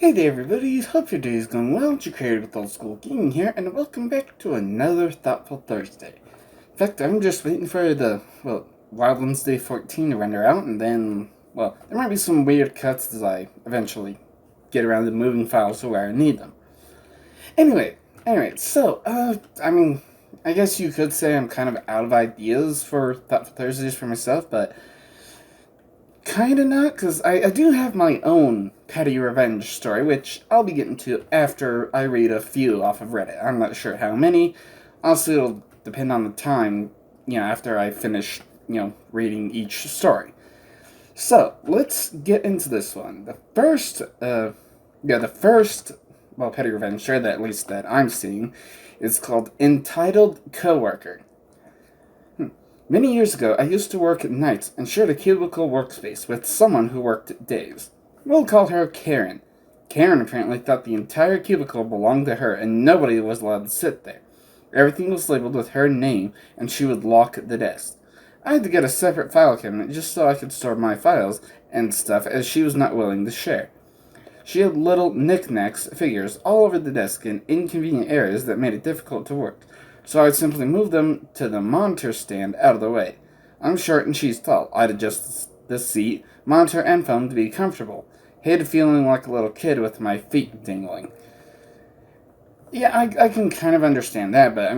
Hey there everybody, hope your day is going well. It's your creator with Old School Gaming here, and welcome back to another Thoughtful Thursday. In fact, I'm just waiting for Wildlands Day 14 to render out, and then, there might be some weird cuts as I eventually get around to moving files to where I need them. Anyway, I guess you could say I'm kind of out of ideas for Thoughtful Thursdays for myself, but kinda not, because I do have my own petty revenge story, which I'll be getting to after I read a few off of Reddit. I'm not sure how many. Also, it'll depend on the time, after I finish, reading each story. So, let's get into this one. Petty revenge story, that at least that I'm seeing, is called Entitled Coworker. Many years ago, I used to work at nights and shared a cubicle workspace with someone who worked days. We'll call her Karen. Karen apparently thought the entire cubicle belonged to her and nobody was allowed to sit there. Everything was labeled with her name and she would lock the desk. I had to get a separate file cabinet just so I could store my files and stuff as she was not willing to share. She had little knickknacks, figures all over the desk in inconvenient areas that made it difficult to work, so I'd simply move them to the monitor stand out of the way. I'm short and she's tall. I'd adjust the seat, monitor, and phone to be comfortable. Hated feeling like a little kid with my feet dangling. Yeah, I can kind of understand that, but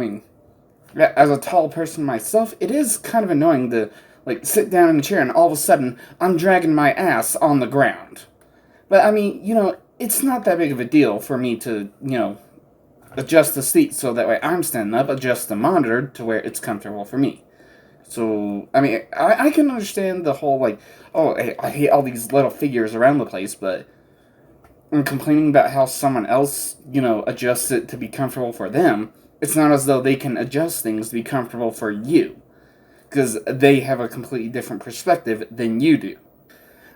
as a tall person myself, it is kind of annoying to, sit down in a chair and all of a sudden I'm dragging my ass on the ground. But it's not that big of a deal for me to, adjust the seat so that way I'm standing up, adjust the monitor to where it's comfortable for me. So, I can understand the whole, I hate all these little figures around the place, but I'm complaining about how someone else, adjusts it to be comfortable for them. It's not as though they can adjust things to be comfortable for you, because they have a completely different perspective than you do.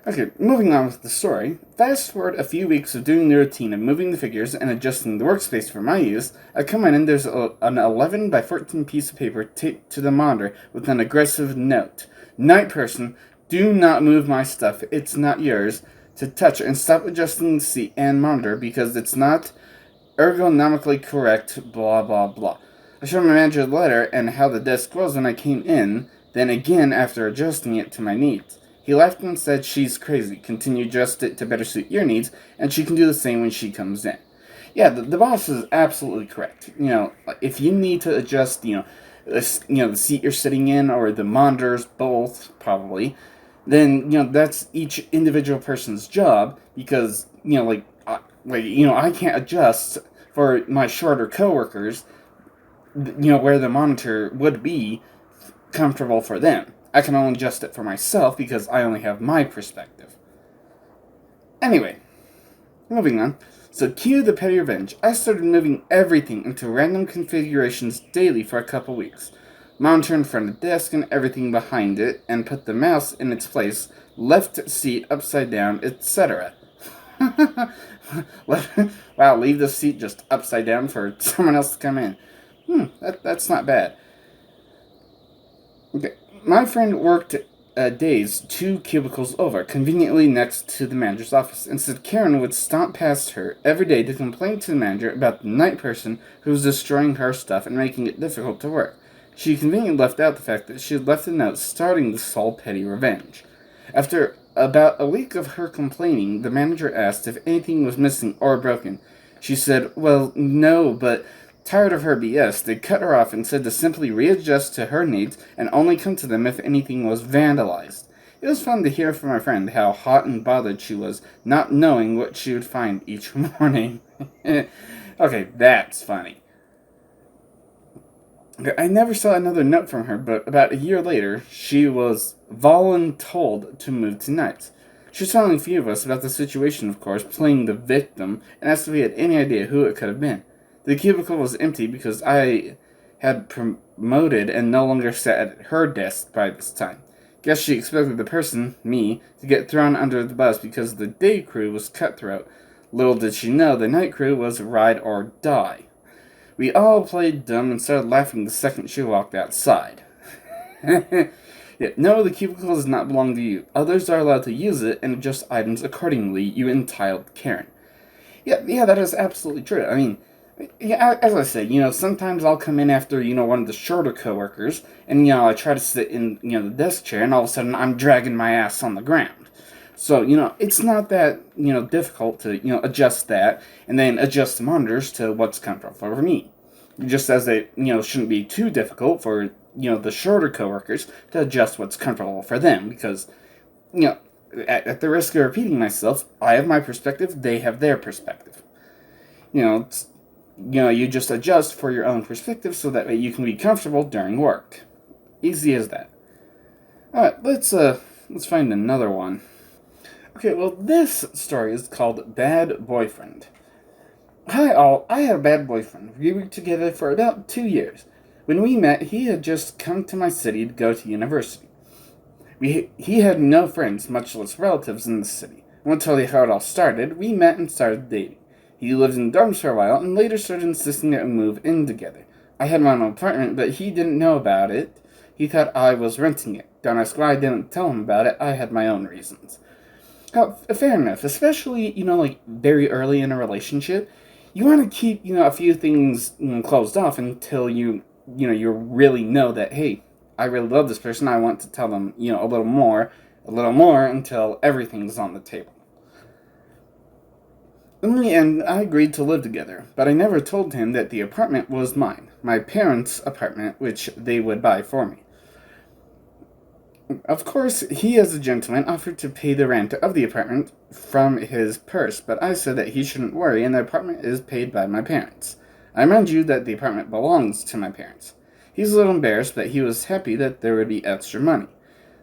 Okay, moving on with the story. Fast forward a few weeks of doing the routine of moving the figures and adjusting the workspace for my use. I come in and there's an 11 by 14 piece of paper taped to the monitor with an aggressive note. Night person, do not move my stuff. It's not yours to touch, and stop adjusting the seat and monitor because it's not ergonomically correct, blah blah blah. I showed my manager the letter and how the desk was when I came in, then again after adjusting it to my needs. He laughed and said she's crazy. Continue to adjust it to better suit your needs, and she can do the same when she comes in. Yeah, the boss is absolutely correct. If you need to adjust, the seat you're sitting in or the monitors, both probably, then that's each individual person's job because I can't adjust for my shorter coworkers, where the monitor would be comfortable for them. I can only adjust it for myself because I only have my perspective. Anyway, moving on. So cue the petty revenge. I started moving everything into random configurations daily for a couple weeks. Monitor in front of the desk and everything behind it, and put the mouse in its place, left seat upside down, etc. Wow, leave the seat just upside down for someone else to come in. That's not bad. Okay. My friend worked days 2 cubicles over, conveniently next to the manager's office, and said Karen would stomp past her every day to complain to the manager about the night person who was destroying her stuff and making it difficult to work. She conveniently left out the fact that she had left a note starting this whole petty revenge. After about a week of her complaining, the manager asked if anything was missing or broken. She said, well, no, but tired of her BS, they cut her off and said to simply readjust to her needs and only come to them if anything was vandalized. It was fun to hear from my friend how hot and bothered she was, not knowing what she would find each morning. Okay, that's funny. I never saw another note from her, but about a year later, she was voluntold to move to nights. She was telling a few of us about the situation, of course, playing the victim, and asked if we had any idea who it could have been. The cubicle was empty because I had promoted and no longer sat at her desk by this time. Guess she expected the person, me, to get thrown under the bus because the day crew was cutthroat. Little did she know the night crew was ride or die. We all played dumb and started laughing the second she walked outside. No, the cubicle does not belong to you. Others are allowed to use it and adjust items accordingly, you entitled Karen. Yeah, that is absolutely true. I mean, yeah, as I said, sometimes I'll come in after, one of the shorter coworkers, and, I try to sit in, the desk chair, and all of a sudden I'm dragging my ass on the ground. So, it's not that, difficult to, adjust that, and then adjust the monitors to what's comfortable for me. Just as it, shouldn't be too difficult for, the shorter coworkers to adjust what's comfortable for them, because, you know, at the risk of repeating myself, I have my perspective, they have their perspective. You just adjust for your own perspective so that way you can be comfortable during work. Easy as that. Alright, let's find another one. Okay, well, this story is called Bad Boyfriend. Hi all, I had a bad boyfriend. We were together for about 2 years. When we met, he had just come to my city to go to university. He had no friends, much less relatives in the city. I won't tell you how it all started. We met and started dating. He lived in dorms for a while and later started insisting that we move in together. I had my own apartment, but he didn't know about it. He thought I was renting it. Don't ask why I didn't tell him about it. I had my own reasons. Oh, fair enough. Especially, very early in a relationship, you want to keep, a few things closed off until you really know that, hey, I really love this person. I want to tell them, a little more until everything's on the table. In the end, I agreed to live together, but I never told him that the apartment was mine, my parents' apartment, which they would buy for me. Of course, he as a gentleman offered to pay the rent of the apartment from his purse, but I said that he shouldn't worry and the apartment is paid by my parents. I remind you that the apartment belongs to my parents. He's a little embarrassed, but he was happy that there would be extra money.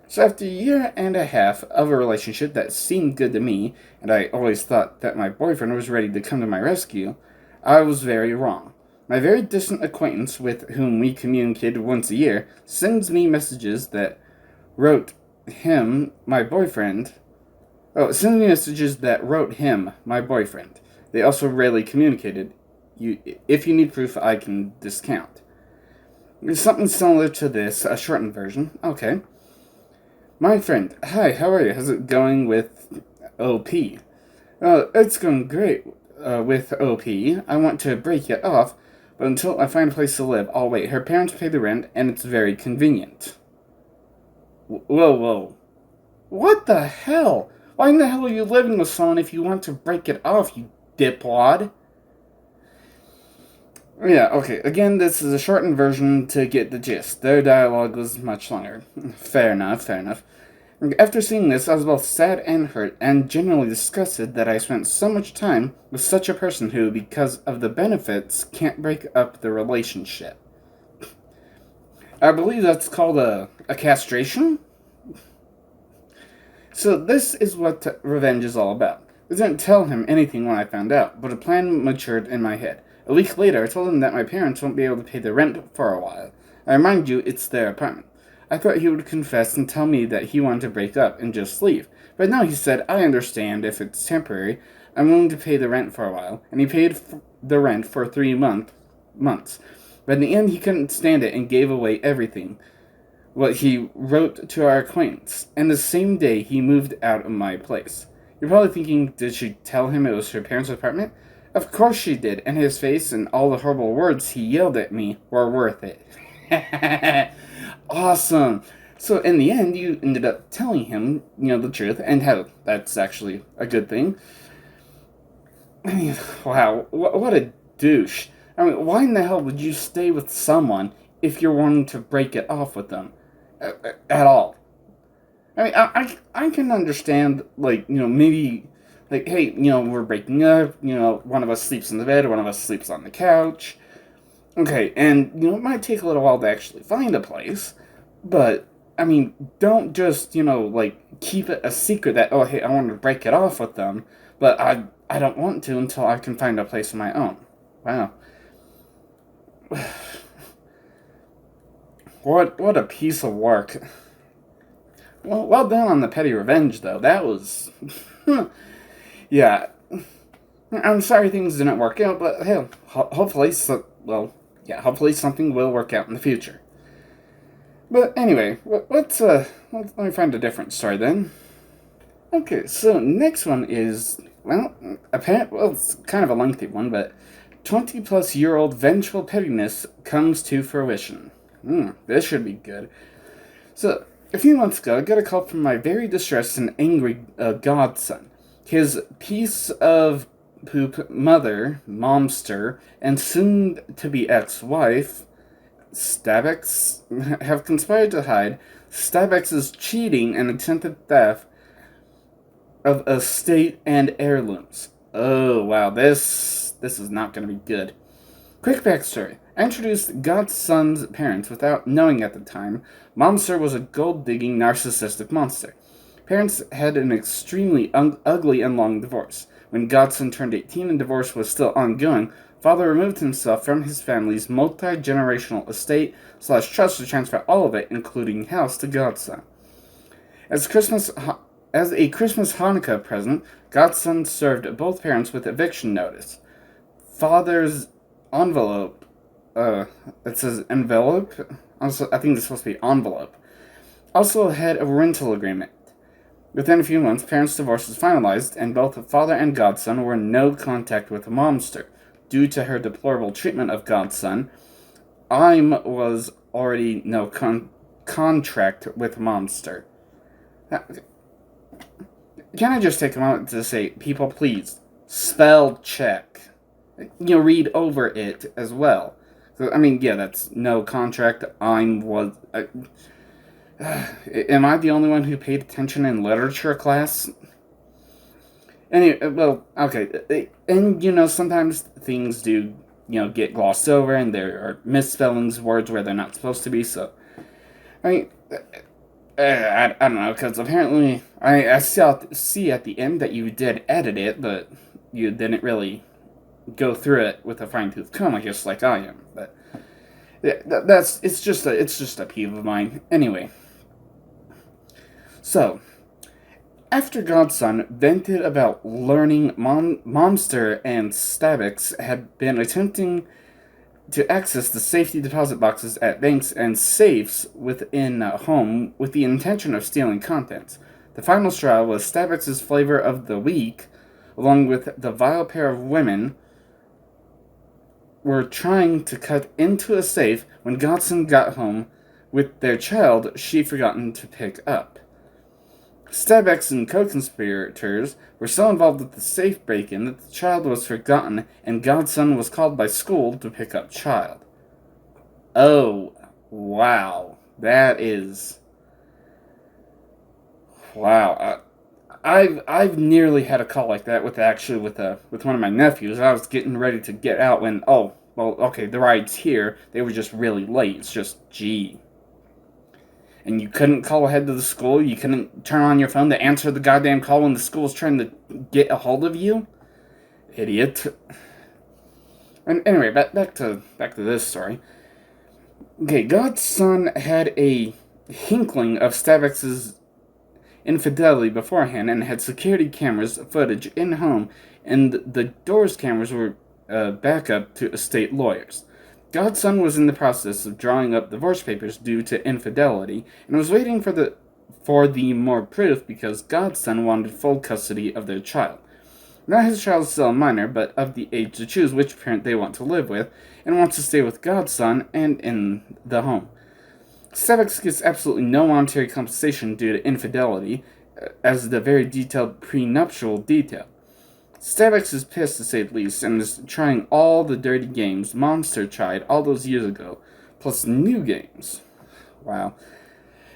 So after a year and a half of a relationship that seemed good to me, and I always thought that my boyfriend was ready to come to my rescue, I was very wrong. My very distant acquaintance, with whom we communicated once a year, sends me messages that wrote him, my boyfriend. Oh, send me messages that wrote him, my boyfriend. They also rarely communicated. If you need proof, I can discount. There's something similar to this, a shortened version. Okay. My friend, hi, how are you? How's it going with OP? It's going great with OP. I want to break it off, but until I find a place to live, I'll wait. Her parents pay the rent, and it's very convenient. Whoa. What the hell? Why in the hell are you living with someone if you want to break it off, you dipwad? Yeah, okay. Again, this is a shortened version to get the gist. Their dialogue was much longer. Fair enough. After seeing this, I was both sad and hurt, and genuinely disgusted that I spent so much time with such a person who, because of the benefits, can't break up the relationship. I believe that's called a castration? So this is what revenge is all about. I didn't tell him anything when I found out, but a plan matured in my head. A week later, I told him that my parents won't be able to pay the rent for a while. I remind you, it's their apartment. I thought he would confess and tell me that he wanted to break up and just leave. But now he said, I understand if it's temporary. I'm willing to pay the rent for a while. And he paid the rent for 3 months. But in the end, he couldn't stand it and gave away everything. What he wrote to our acquaintance. And the same day, he moved out of my place. You're probably thinking, did she tell him it was her parents' apartment? Of course she did, and his face and all the horrible words he yelled at me were worth it. Awesome. So in the end, you ended up telling him, the truth, and how that's actually a good thing. I mean, wow, what a douche. I mean, why in the hell would you stay with someone if you're wanting to break it off with them? At all. I mean, I can understand, maybe, hey, we're breaking up, one of us sleeps in the bed, one of us sleeps on the couch. Okay, and, it might take a little while to actually find a place, but, I mean, don't just, keep it a secret that, oh, hey, I want to break it off with them, but I don't want to until I can find a place of my own. Wow. What a piece of work. Well done on the petty revenge, though. That was... yeah. I'm sorry things didn't work out, but hey, hopefully something will work out in the future. But anyway, let me find a different story then. Okay, so next one is Well, it's kind of a lengthy one, but 20-plus-year-old vengeful pettiness comes to fruition. This should be good. So, a few months ago, I got a call from my very distressed and angry godson. His piece of poop mother, momster, and soon-to-be ex-wife, Stabex, have conspired to hide Stabex's cheating and attempted theft of estate and heirlooms. Oh, wow, this is not going to be good. Quick backstory. I introduced Godson's parents without knowing at the time Momster was a gold-digging, narcissistic monster. Parents had an extremely ugly and long divorce. When Godson turned 18 and divorce was still ongoing, father removed himself from his family's multi-generational estate / trust to transfer all of it, including house, to Godson. As a Christmas Hanukkah present, Godson served both parents with eviction notice. Father's envelope, it says envelope? Also, I think it's supposed to be envelope. Also had a rental agreement. Within a few months, parents' divorce was finalized, and both father and godson were in no contact with the momster. Due to her deplorable treatment of godson, was already no contract with momster. Can I just take a moment to say, people, please, spell check. Read over it as well. So, that's no contract. Am I the only one who paid attention in literature class? Anyway, well, okay. And, sometimes things do, get glossed over, and there are misspellings, words where they're not supposed to be, so... I don't know, because apparently... I see at the end that you did edit it, but you didn't really go through it with a fine-tooth comb, I guess, like I am. But it's just a peeve of mine. Anyway, so after Godson vented about learning Momster and Stabix had been attempting to access the safety deposit boxes at banks and safes within a home with the intention of stealing contents, the final straw was Stabix's flavor of the week, along with the vile pair of women were trying to cut into a safe when Godson got home with their child she'd forgotten to pick up. Stabix and co-conspirators were so involved with the safe break-in that the child was forgotten and Godson was called by school to pick up child. Oh, wow. That is... Wow. I've nearly had a call like that with one of my nephews. I was getting ready to get out when, the ride's here. They were just really late. It's just, gee. And you couldn't call ahead to the school? You couldn't turn on your phone to answer the goddamn call when the school's trying to get a hold of you? Idiot. And anyway, back to this story. Okay, Godson had a inkling of Stabix's infidelity beforehand and had security cameras footage in home, and the doors cameras were backup to estate lawyers. Godson was in the process of drawing up divorce papers due to infidelity and was waiting for the more proof because Godson wanted full custody of their child. Now his child is still a minor, but of the age to choose which parent they want to live with, and wants to stay with Godson and in the home. Stabix gets absolutely no monetary compensation due to infidelity, as the very detailed prenuptial detail. Stabix is pissed, to say the least, and is trying all the dirty games Momster tried all those years ago, plus new games. Wow.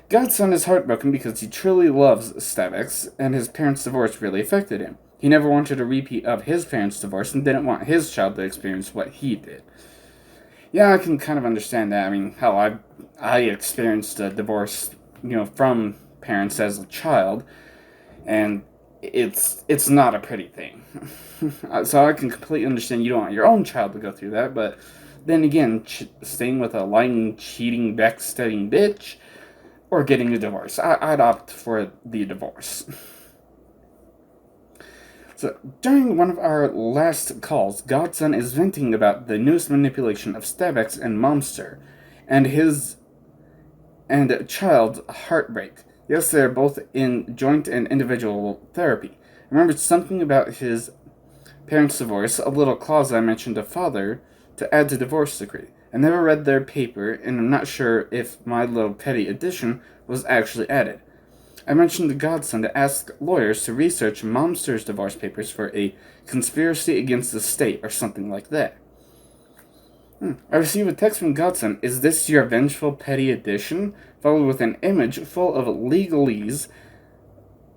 Godson is heartbroken because he truly loves Stabix, and his parents' divorce really affected him. He never wanted a repeat of his parents' divorce and didn't want his child to experience what he did. Yeah, I can kind of understand that. Hell, I experienced a divorce, from parents as a child, and it's not a pretty thing. So I can completely understand you don't want your own child to go through that, but then again, staying with a lying, cheating, backstabbing bitch, or getting a divorce. I'd opt for the divorce. So, during one of our last calls, Godson is venting about the newest manipulation of Stabix and Momster, and his child's heartbreak. Yes, they're both in joint and individual therapy. I remembered something about his parents' divorce, a little clause I mentioned to father to add to divorce decree. I never read their paper, and I'm not sure if my little petty addition was actually added. I mentioned to Godson to ask lawyers to research Momster's divorce papers for a conspiracy against the state or something like that. I received a text from Godson. Is this your vengeful petty addition? Followed with an image full of legalese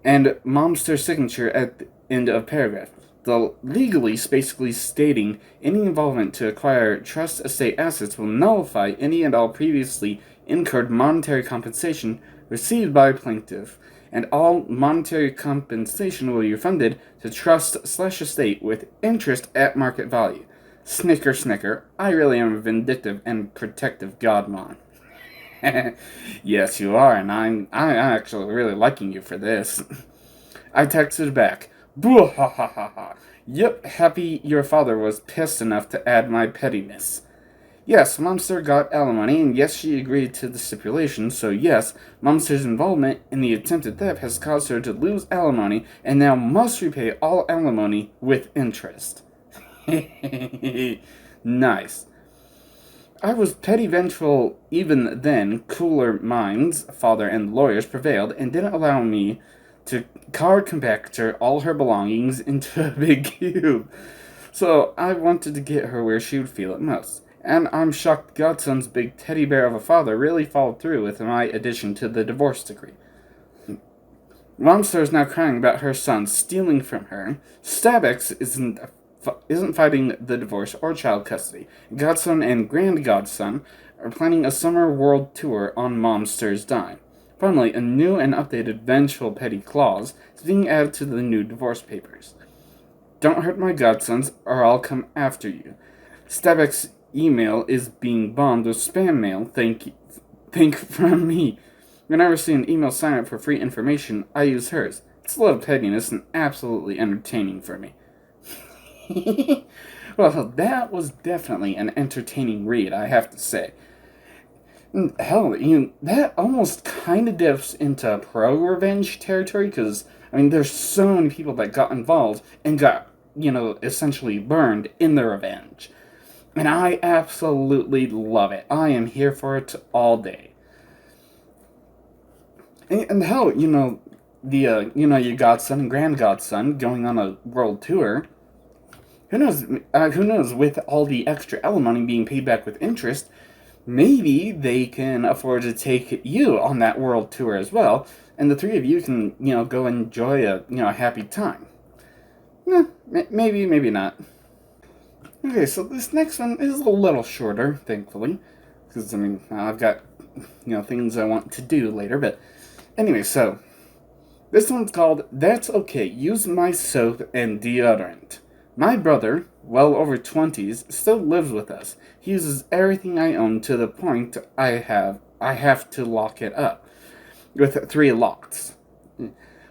and Momster's signature at the end of paragraph. The legalese basically stating any involvement to acquire trust estate assets will nullify any and all previously incurred monetary compensation received by plaintiff, and all monetary compensation will be refunded to trust/estate with interest at market value. Snicker, snicker. I really am a vindictive and protective godmom. Yes, you are, and I'm actually really liking you for this. I texted back, boo ha ha ha ha. Yep, happy your father was pissed enough to add my pettiness. Yes, Momster got alimony, and yes, she agreed to the stipulation, so yes, Momster's involvement in the attempted theft has caused her to lose alimony, and now must repay all alimony with interest. Nice. I was petty vengeful even then. Cooler minds, father and lawyers prevailed and didn't allow me to card compactor all her belongings into a big cube. So I wanted to get her where she would feel it most. And I'm shocked Godson's big teddy bear of a father really followed through with my addition to the divorce decree. Momster is now crying about her son stealing from her. Stabex isn't fighting the divorce or child custody. Godson and grand godson are planning a summer world tour on Momster's dime. Finally, a new and updated vengeful petty clause is being added to the new divorce papers. Don't hurt my godsons, or I'll come after you. Stabek's email is being bombed with spam mail. Think from me. Whenever I see an email sign up for free information, I use hers. It's a little pettiness and absolutely entertaining for me. Well, that was definitely an entertaining read, I have to say. Hell, that almost kind of dips into pro-revenge territory, because, there's so many people that got involved and got, essentially burned in their revenge. And I absolutely love it. I am here for it all day. And hell, your godson and grand godson going on a world tour. Who knows, with all the extra alimony being paid back with interest, maybe they can afford to take you on that world tour as well, and the three of you can, go enjoy a happy time. Maybe, maybe not. Okay, so this next one is a little shorter, thankfully, because, I've got, things I want to do later, but anyway, so, this one's called, That's Okay, Use My Soap and Deodorant. My brother, well over 20s, still lives with us. He uses everything I own to the point I have to lock it up with 3 locks.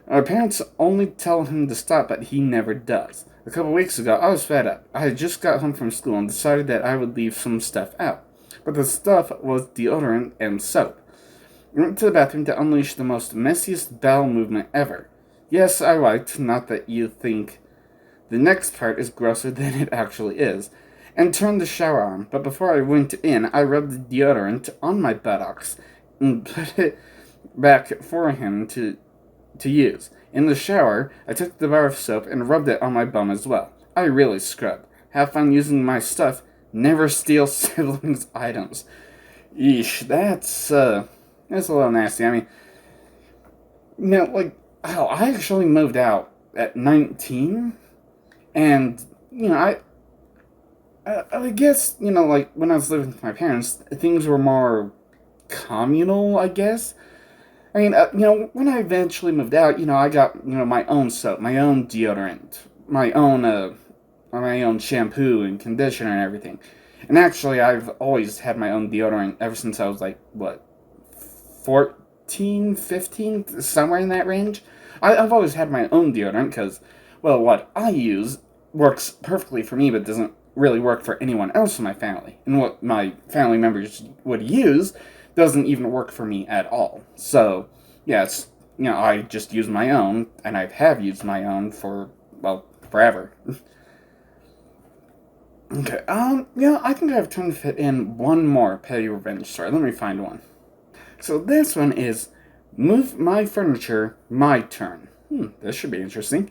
Our parents only tell him to stop, but he never does. A couple weeks ago, I was fed up. I had just got home from school and decided that I would leave some stuff out. But the stuff was deodorant and soap. I went to the bathroom to unleash the most messiest bowel movement ever. Yes, I wiped, not that you think. The next part is grosser than it actually is, and turned the shower on, but before I went in, I rubbed the deodorant on my buttocks and put it back for him to use. In the shower, I took the bar of soap and rubbed it on my bum as well. I really scrubbed. Have fun using my stuff. Never steal siblings' items. Eesh, that's a little nasty. I actually moved out at 19. And, I guess, when I was living with my parents, things were more communal, I guess. When I eventually moved out, I got, my own soap, my own deodorant, my own shampoo and conditioner and everything. And actually, I've always had my own deodorant ever since I was, 14, 15, somewhere in that range. I've always had my own deodorant because, well, what I use works perfectly for me but doesn't really work for anyone else in my family. And what my family members would use doesn't even work for me at all. So, yeah, it's I just use my own, and I have used my own for, well, forever. Okay, I think I have time to fit in one more petty revenge story. Let me find one. So this one is Move My Furniture, My Turn. This should be interesting.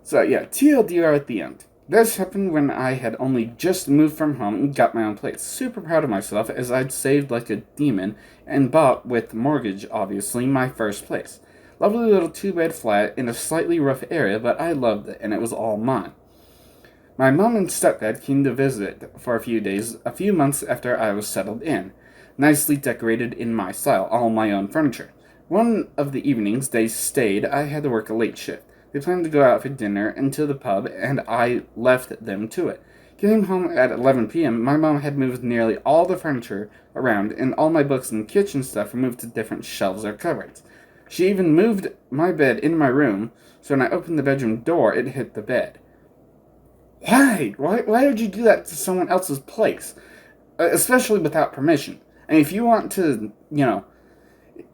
So yeah, TLDR at the end. This happened when I had only just moved from home and got my own place. Super proud of myself as I'd saved like a demon and bought, with mortgage obviously, my first place. Lovely little 2-bed flat in a slightly rough area, but I loved it and it was all mine. My mom and stepdad came to visit for a few days, a few months after I was settled in. Nicely decorated in my style, all my own furniture. One of the evenings they stayed, I had to work a late shift. They planned to go out for dinner and to the pub, and I left them to it. Getting home at 11 p.m., my mom had moved nearly all the furniture around, and all my books and kitchen stuff were moved to different shelves or cupboards. She even moved my bed in my room, so when I opened the bedroom door, it hit the bed. Why? Why would you do that to someone else's place? Especially without permission. And if you want to,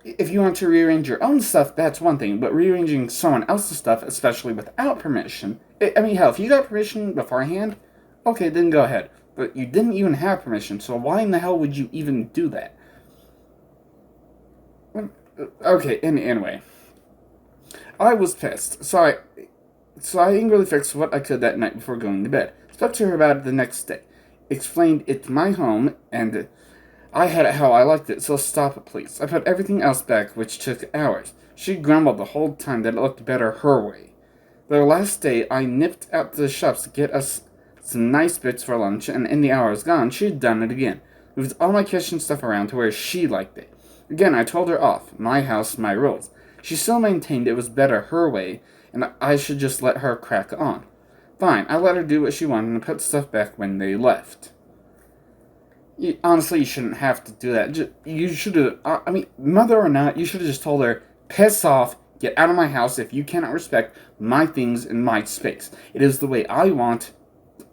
if you want to rearrange your own stuff, that's one thing. But rearranging someone else's stuff, especially without permission, hell, if you got permission beforehand, okay, then go ahead. But you didn't even have permission, so why in the hell would you even do that? Okay, anyway. I was pissed, so I angrily fixed what I could that night before going to bed. Spoke to her about it the next day. Explained it's my home, and I had it how I liked it, so stop it, please. I put everything else back, which took hours. She grumbled the whole time that it looked better her way. The last day, I nipped out to the shops to get us some nice bits for lunch, and in the hours gone, she'd done it again. Moved all my kitchen stuff around to where she liked it. Again, I told her off. My house, my rules. She still maintained it was better her way, and I should just let her crack on. Fine, I let her do what she wanted and put stuff back when they left. Honestly, you shouldn't have to do that. You should have, mother or not, you should have just told her, piss off, get out of my house if you cannot respect my things and my space. It is the way I want,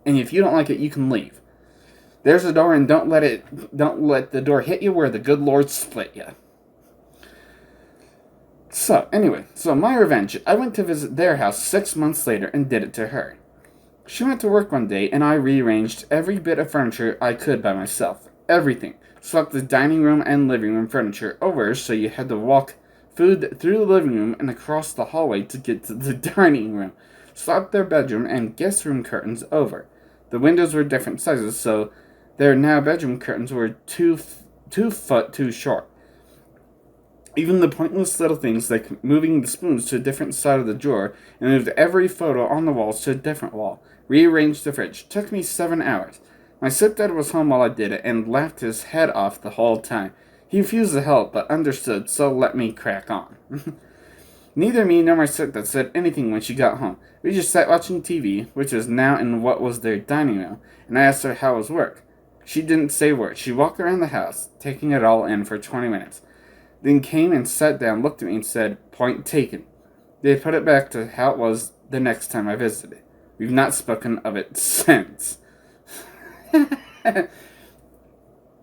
and if you don't like it, you can leave. There's a door, and don't let the door hit you where the good Lord split you. So, anyway, my revenge. I went to visit their house 6 months later and did it to her. She went to work one day, and I rearranged every bit of furniture I could by myself. Everything. Swapped the dining room and living room furniture over, so you had to walk food through the living room and across the hallway to get to the dining room. Swapped their bedroom and guest room curtains over. The windows were different sizes, so their now bedroom curtains were 2 foot too short. Even the pointless little things like moving the spoons to a different side of the drawer and moved every photo on the walls to a different wall. Rearranged the fridge. Took me 7 hours. My stepdad was home while I did it and laughed his head off the whole time. He refused to help but understood, so let me crack on. Neither me nor my stepdad said anything when she got home. We just sat watching TV, which was now in what was their dining room, and I asked her how was work. She didn't say a word. She walked around the house, taking it all in for 20 minutes. Then came and sat down, looked at me, and said, "Point taken." They put it back to how it was the next time I visited. We've not spoken of it since.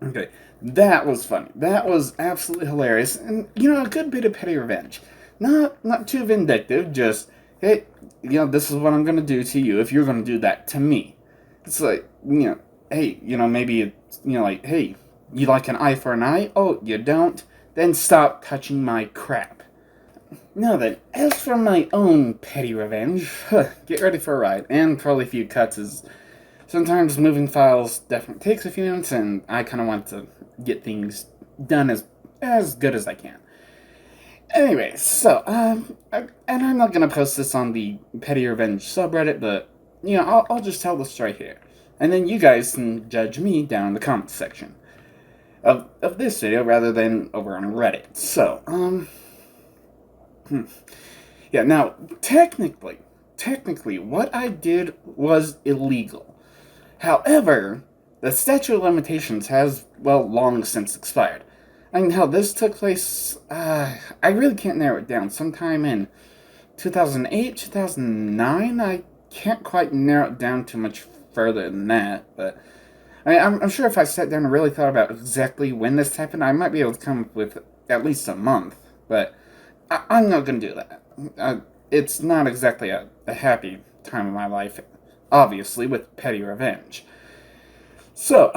Okay, that was funny. That was absolutely hilarious. And, a good bit of petty revenge. Not too vindictive, just, hey, this is what I'm going to do to you if you're going to do that to me. It's like, hey, maybe it's, like, hey, you like an eye for an eye? Oh, you don't? Then stop touching my crap. Now then, as for my own petty revenge, get ready for a ride, and probably a few cuts, as sometimes moving files definitely takes a few minutes, and I kind of want to get things done as good as I can. Anyway, so, and I'm not going to post this on the Petty Revenge subreddit, but, I'll just tell the story here. And then you guys can judge me down in the comments section of this video rather than over on Reddit. So, yeah, now, technically, what I did was illegal. However, the statute of limitations has, long since expired. How this took place, I really can't narrow it down. Sometime in 2008, 2009, I can't quite narrow it down too much further than that, but I'm sure if I sat down and really thought about exactly when this happened, I might be able to come up with at least a month, but I'm not gonna do that. It's not exactly a happy time of my life, obviously, with petty revenge. So,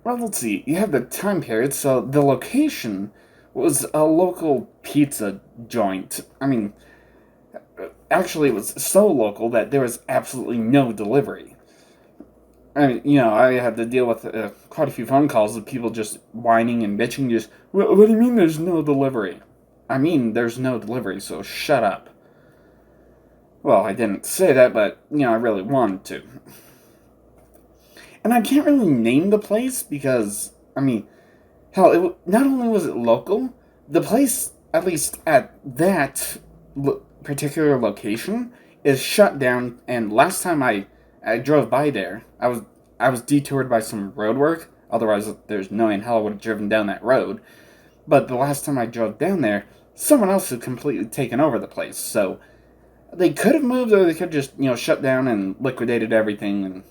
well, let's see. You have the time period, so the location was a local pizza joint. I mean, actually, it was so local that there was absolutely no delivery. I mean, I had to deal with quite a few phone calls of people just whining and bitching. Just, what do you mean there's no delivery? I mean, there's no delivery, so shut up. Well, I didn't say that, but, I really wanted to. And I can't really name the place because, I mean, hell, not only was it local, the place, at least at that particular location, is shut down. And last time I drove by there, I was detoured by some road work. Otherwise, there's no way in hell I would have driven down that road. But the last time I drove down there, someone else had completely taken over the place. So they could have moved, or they could have just shut down and liquidated everything and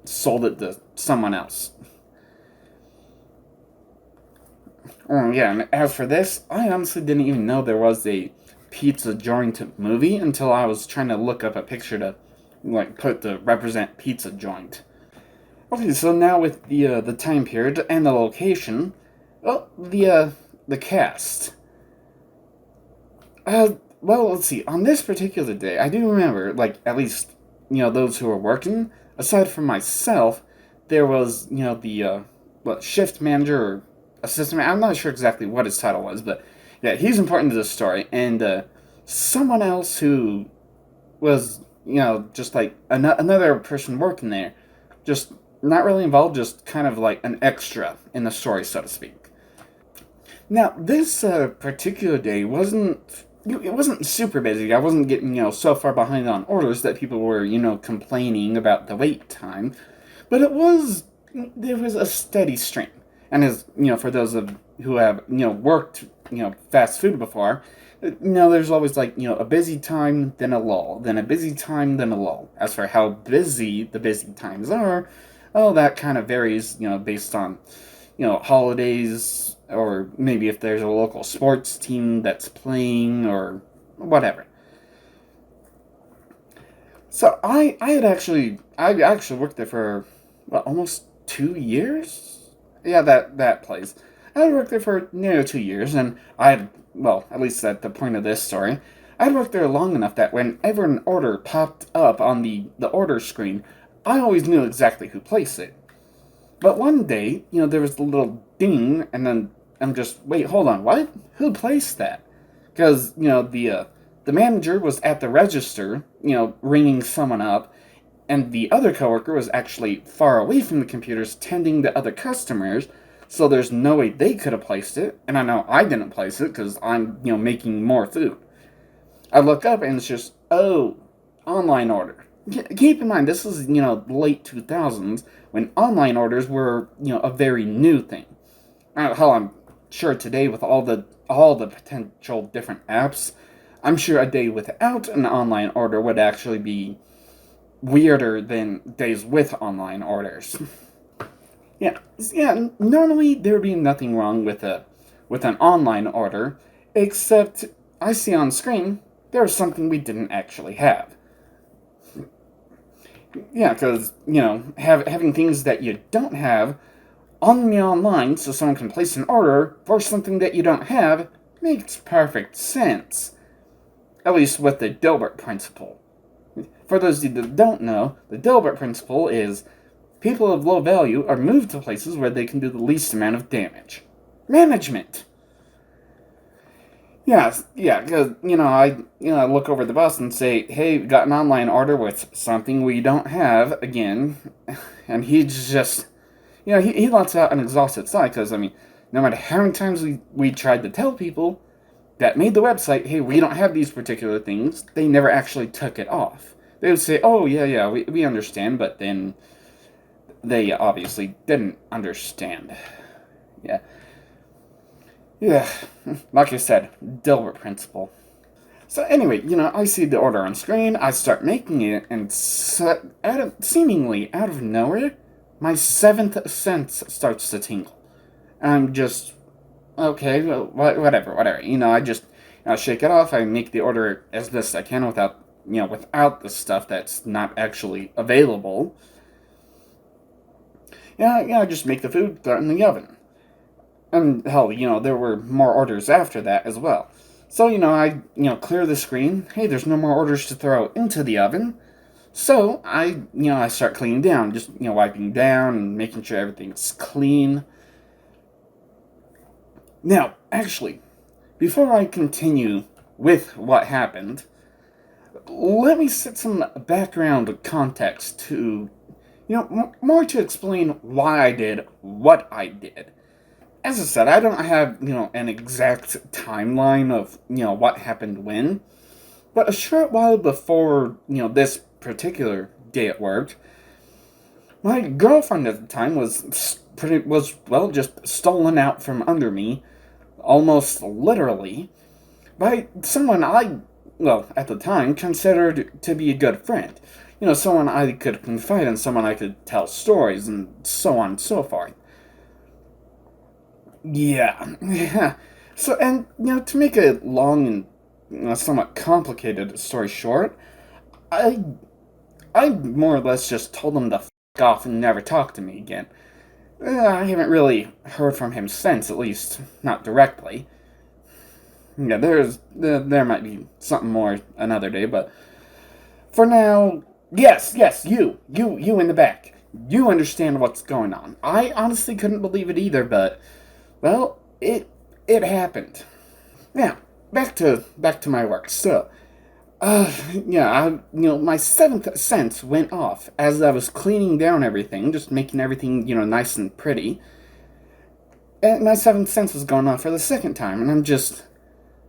sold it to someone else. Oh yeah, and as for this, I honestly didn't even know there was a pizza joint movie until I was trying to look up a picture to put to represent pizza joint. Okay, so now with the time period and the location, well, the cast. Well, let's see. On this particular day, I do remember, at least those who were working. Aside from myself, there was the shift manager or assistant. I'm not sure exactly what his title was, but yeah, he's important to this story. And someone else who was just like another person working there, just not really involved, just kind of like an extra in the story, so to speak. Now, this particular day wasn't. It wasn't super busy. I wasn't getting, so far behind on orders that people were, complaining about the wait time. But there was a steady stream. And as, for those of who have, worked, fast food before, there's always a busy time, then a lull, then a busy time, then a lull. As for how busy the busy times are, oh, that kind of varies, based on, holidays, or maybe if there's a local sports team that's playing, or whatever. So I actually worked there for almost 2 years. Yeah, that place. I worked there for nearly 2 years, and at least at the point of this story, I'd worked there long enough that whenever an order popped up on the order screen, I always knew exactly who placed it. But one day, there was a little ding, and then I'm just, wait, hold on, what? Who placed that? Because, the manager was at the register, ringing someone up, and the other coworker was actually far away from the computers tending to other customers, so there's no way they could have placed it, and I know I didn't place it because I'm, making more food. I look up and it's just, oh, online order. Keep in mind, this is, late 2000s when online orders were, a very new thing. Hell, I'm sure today with all the potential different apps, I'm sure a day without an online order would actually be weirder than days with online orders. Yeah. Normally there would be nothing wrong with an online order, except I see on screen there was something we didn't actually have. Yeah, because having things that you don't have on the online so someone can place an order for something that you don't have makes perfect sense. At least with the Dilbert principle. For those of you that don't know, the Dilbert principle is people of low value are moved to places where they can do the least amount of damage. Management! Yeah, because, I look over the bus and say, hey, we got an online order with something we don't have, again, and he just, he lets out an exhausted sigh, because, no matter how many times we tried to tell people that made the website, hey, we don't have these particular things, they never actually took it off. They would say, oh, yeah, we understand, but then they obviously didn't understand. Yeah. Yeah, like I said, Dilbert principle. So anyway, I see the order on screen, I start making it, and seemingly out of nowhere, my seventh sense starts to tingle. And I'm just, okay, well, whatever. I shake it off. I make the order as best I can without the stuff that's not actually available. I just make the food, throw it in the oven. And hell, there were more orders after that as well. So, I, clear the screen. Hey, there's no more orders to throw into the oven. So, I start cleaning down, just, wiping down and making sure everything's clean. Now, actually, before I continue with what happened, let me set some background context to, more to explain why I did what I did. As I said, I don't have, an exact timeline of, what happened when, but a short while before, this particular day at work, my girlfriend at the time was just stolen out from under me, almost literally, by someone at the time, considered to be a good friend. Someone I could confide in, someone I could tell stories, and so on and so forth. Yeah. So, and, to make a long and somewhat complicated story short, I, I more or less just told him to f off and never talk to me again. I haven't really heard from him since, at least not directly. Yeah, there might be something more another day, but for now, yes, you in the back. You understand what's going on. I honestly couldn't believe it either, but well, it happened. Now, back to my work. So, my seventh sense went off as I was cleaning down everything, just making everything, nice and pretty. And my seventh sense was going off for the second time, and I'm just,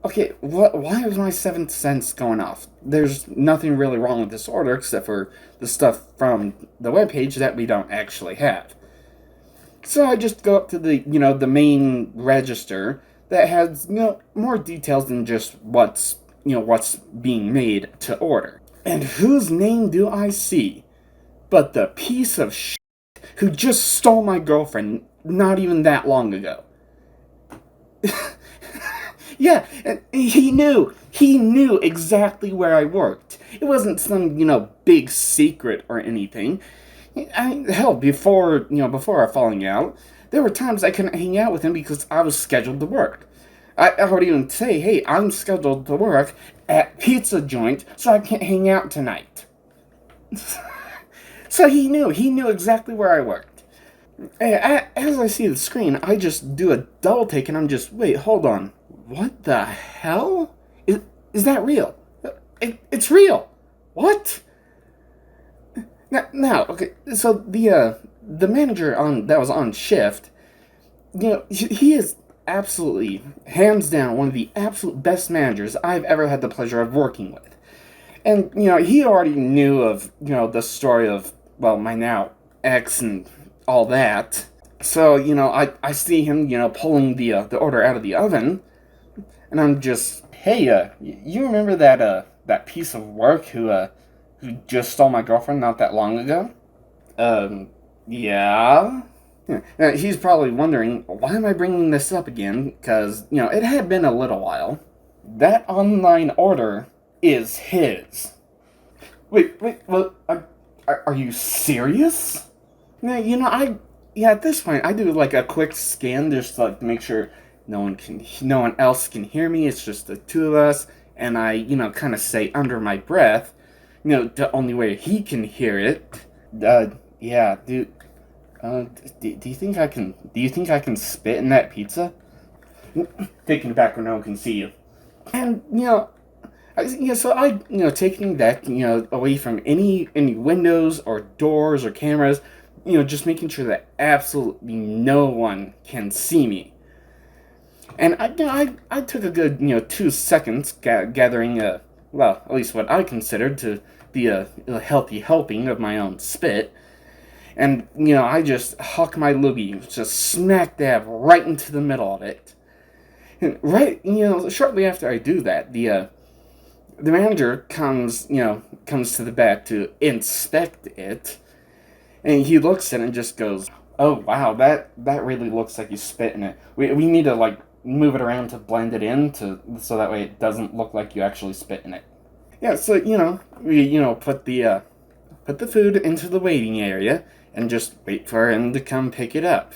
okay, why was my seventh sense going off? There's nothing really wrong with this order except for the stuff from the webpage that we don't actually have. So I just go up to the main register that has, more details than just what's being made to order. And whose name do I see but the piece of shit who just stole my girlfriend not even that long ago? Yeah, and he knew exactly where I worked. It wasn't some, big secret or anything. Hell, before our falling out, there were times I couldn't hang out with him because I was scheduled to work. I would even say, hey, I'm scheduled to work at pizza joint, so I can't hang out tonight. So he knew exactly where I worked. As I see the screen, I just do a double take and I'm just, wait, hold on. What the hell? Is that real? It's real. What? Now, okay, so the manager that was on shift, he is absolutely, hands down, one of the absolute best managers I've ever had the pleasure of working with. And, he already knew of, the story of, well, my now ex and all that. So, I see him, pulling the order out of the oven, and I'm just, hey, you remember that piece of work who just stole my girlfriend not that long ago? Yeah. Now, he's probably wondering, why am I bringing this up again? Because, it had been a little while. That online order is his. Wait, well, are you serious? Now, at this point, I do, like, a quick scan just, to make sure no one else can hear me, it's just the two of us, and I, kind of say under my breath, the only way he can hear it, yeah, dude, do you think I can spit in that pizza? Taking it back where no one can see you. And, so I, taking back, away from any windows or doors or cameras, just making sure that absolutely no one can see me. And I took a good, 2 seconds gathering, well, at least what I considered to be a healthy helping of my own spit. And, I just huck my loogie, just smack dab right into the middle of it. And right, shortly after I do that, the manager comes to the back to inspect it. And he looks at it and just goes, oh, wow, that really looks like you spit in it. We need to, move it around to blend it in so that way it doesn't look like you actually spit in it. Yeah, so we put the food into the waiting area and just wait for him to come pick it up.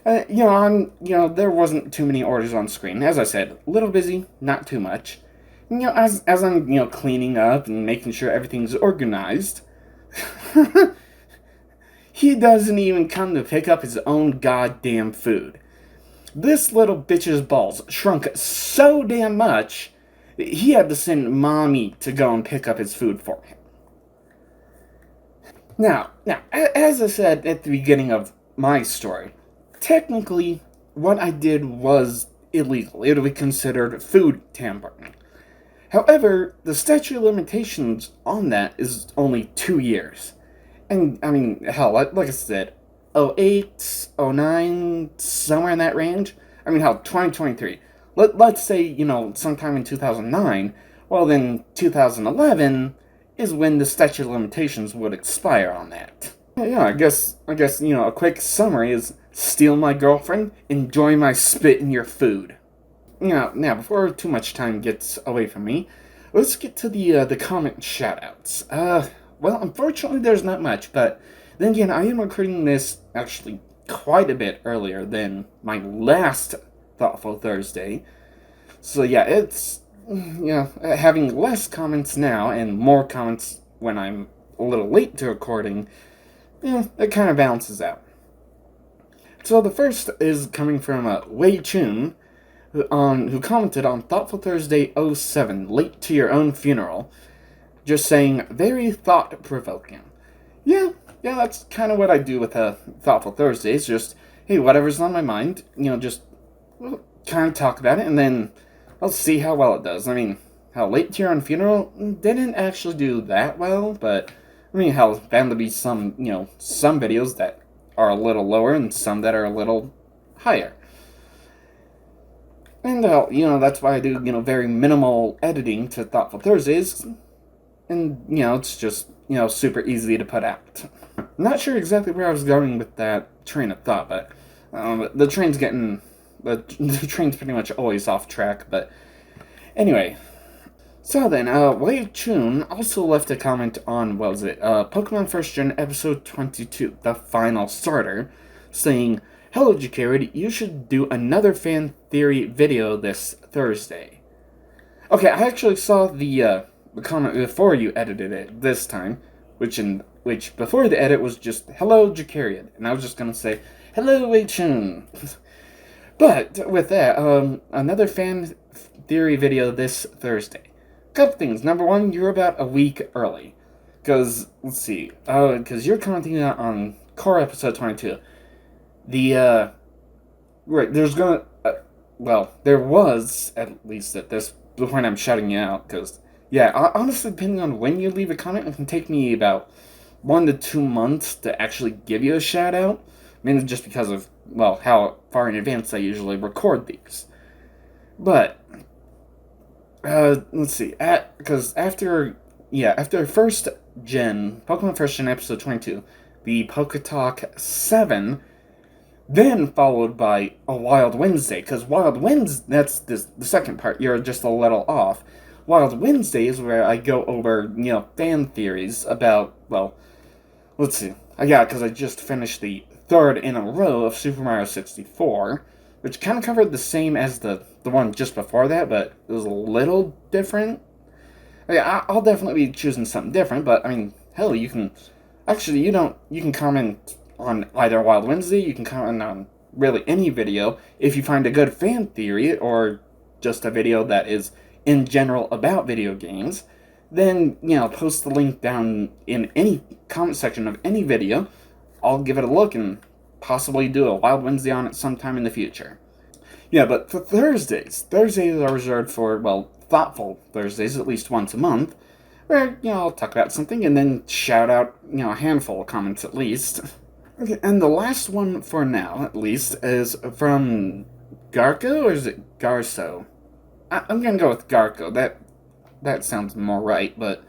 There wasn't too many orders on screen. As I said, a little busy, not too much. As I'm cleaning up and making sure everything's organized, he doesn't even come to pick up his own goddamn food. This little bitch's balls shrunk so damn much that he had to send mommy to go and pick up his food for him. Now, as I said at the beginning of my story, technically, what I did was illegal. It would be considered food tampering. However, the statute of limitations on that is only 2 years. And, I mean, hell, like I said, 08, 09, somewhere in that range. I mean, hell, 2023. Let's say, sometime in 2009. Well, then 2011 is when the statute of limitations would expire on that. Yeah, I guess, a quick summary is steal my girlfriend, enjoy my spit in your food. Now, before too much time gets away from me, let's get to the comment shoutouts. Well, unfortunately, there's not much, but then again, I am recording this actually quite a bit earlier than my last Thoughtful Thursday. So yeah, it's having less comments now and more comments when I'm a little late to recording. It kind of balances out. So the first is coming from Wei Chun, who commented on Thoughtful Thursday 07, late to your own funeral, just saying, very thought-provoking. Yeah, that's kind of what I do with Thoughtful Thursdays, just, hey, whatever's on my mind, just kind of talk about it, and then I'll see how well it does. I mean, how late to your own funeral didn't actually do that well, but, I mean, how bound to be some videos that are a little lower and some that are a little higher. And, that's why I do, very minimal editing to Thoughtful Thursdays. And, it's just, super easy to put out. Not sure exactly where I was going with that train of thought, but the train's pretty much always off track, but anyway. So then, Wei Chun also left a comment on, Pokemon First Gen Episode 22, the final starter, saying, hello, Jacarid, you should do another fan theory video this Thursday. Okay, I actually saw the comment before you edited it this time, which before the edit was just, hello, Jacarid, and I was just gonna say, hello, Wei Chun. But, with that, another fan theory video this Thursday. Couple things. Number one, you're about a week early. Because, let's see, because you're commenting on Core Episode 22. There was, at least at this point I'm shouting you out, because, honestly, depending on when you leave a comment, it can take me about 1 to 2 months to actually give you a shout out, mainly just because of, how far in advance I usually record these. But, let's see, because after First Gen, Pokemon First Gen Episode 22, the PokeTalk 7, then followed by a Wild Wednesday, because Wild Wednesday, that's the second part, you're just a little off. Wild Wednesday is where I go over, fan theories about, let's see, because I just finished the third in a row of Super Mario 64, which kind of covered the same as the one just before that, but it was a little different. I'll definitely be choosing something different, but, I mean, hell, you can comment on either Wild Wednesday, you can comment on really any video if you find a good fan theory, or just a video that is in general about video games, then, post the link down in any comment section of any video. I'll give it a look and possibly do a Wild Wednesday on it sometime in the future. Yeah, but for Thursdays are reserved for, Thoughtful Thursdays, at least once a month, where, I'll talk about something and then shout out, a handful of comments at least. Okay, and the last one for now, at least, is from Garco, or is it Garso? I'm gonna go with Garco, that sounds more right, but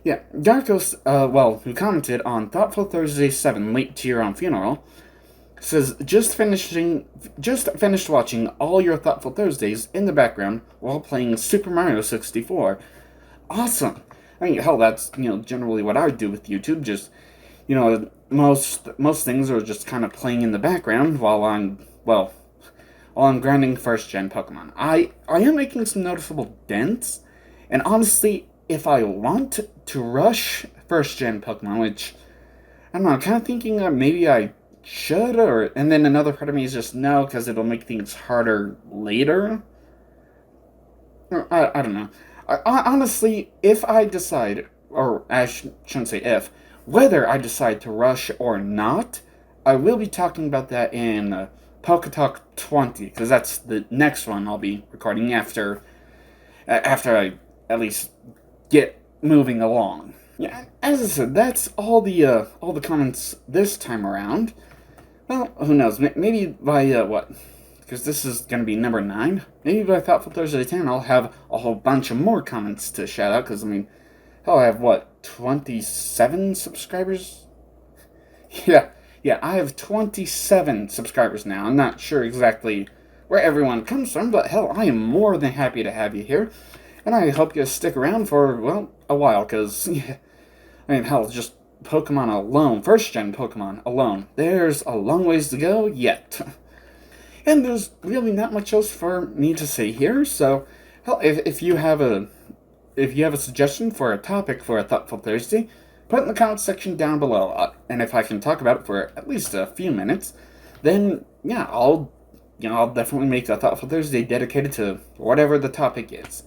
yeah, Garco, who commented on Thoughtful Thursday 7, late to your own funeral, says just finished watching all your Thoughtful Thursdays in the background while playing Super Mario 64. Awesome. I mean, hell, that's generally what I would do with YouTube. Just most things are just kind of playing in the background while I'm grinding first gen Pokemon. I am making some noticeable dents, and honestly, if I want to rush first gen Pokemon, which I don't know, I'm kind of thinking that maybe I should, and then another part of me is just no, because it'll make things harder later. I don't know. Honestly, if I decide, or I shouldn't say if, whether I decide to rush or not, I will be talking about that in PokeTalk 20, because that's the next one I'll be recording after I at least get moving along. Yeah, as I said, that's all the comments this time around. Well, who knows? Maybe by what? Because this is going to be number 9. Maybe by Thoughtful Thursday 10, I'll have a whole bunch of more comments to shout out. Because I mean, hell, I have what, 27 subscribers? Yeah, I have 27 subscribers now. I'm not sure exactly where everyone comes from, but hell, I am more than happy to have you here. And I hope you stick around for, well, a while, because, yeah, I mean, hell, just Pokemon alone, first-gen Pokemon alone, there's a long ways to go yet. And there's really not much else for me to say here, so, hell, if you have a suggestion for a topic for a Thoughtful Thursday, put it in the comments section down below, and if I can talk about it for at least a few minutes, then, yeah, I'll definitely make a Thoughtful Thursday dedicated to whatever the topic is.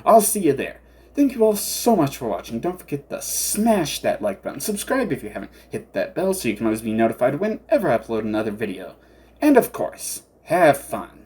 I'll see you there. Thank you all so much for watching. Don't forget to smash that like button, subscribe if you haven't, hit that bell so you can always be notified whenever I upload another video. And of course, have fun.